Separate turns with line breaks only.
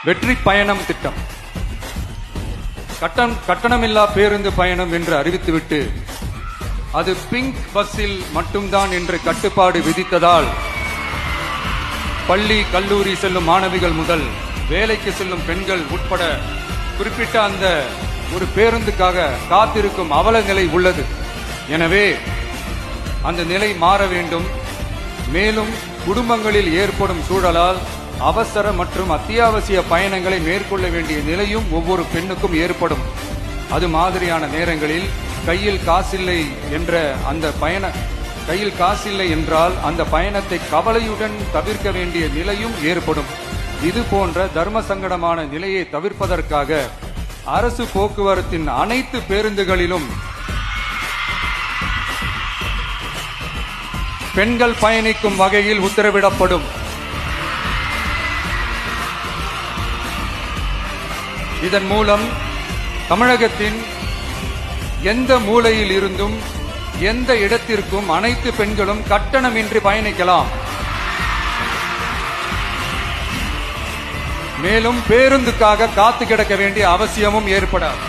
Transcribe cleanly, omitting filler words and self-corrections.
வெற்றி பயணம் திட்டம் கட்டணமில்லா பேருந்து பயணம் என்று அறிவித்துவிட்டு அது பிங்க் பஸ்ஸில் மட்டும்தான் என்று கட்டுப்பாடு விதித்ததால் பள்ளி கல்லூரி செல்லும் மாணவிகள் முதல் வேலைக்கு செல்லும் பெண்கள் உட்பட குறிப்பிட்ட அந்த ஒரு பேருந்துக்காக காத்திருக்கும் அவல நிலை உள்ளது. எனவே அந்த நிலை மாற வேண்டும். மேலும் குடும்பங்களில் ஏற்படும் சூழலால் அவசர மற்றும் அத்தியாவசிய பயணங்களை மேற்கொள்ள வேண்டிய நிலையும் ஒவ்வொரு பெண்ணுக்கும் ஏற்படும். அது மாதிரியான நேரங்களில் கையில் காசில்லை என்றால் அந்த பயணத்தை கவலையுடன் தவிர்க்க வேண்டிய நிலையும் ஏற்படும். இது போன்ற தர்ம சங்கடமான நிலையை தவிர்ப்பதற்காக அரசு போக்குவரத்தின் அனைத்து பேருந்துகளிலும் பெண்கள் பயணிக்கும் வகையில் உத்தரவிடப்படும். இதன் மூலம் தமிழகத்தின் எந்த மூலையில் இருந்தும் எந்த இடத்திற்கும் அனைத்து பெண்களும் கட்டணமின்றி பயணிக்கலாம். மேலும் பேருந்துக்காக காத்து கிடக்க வேண்டிய அவசியமும் ஏற்படாது.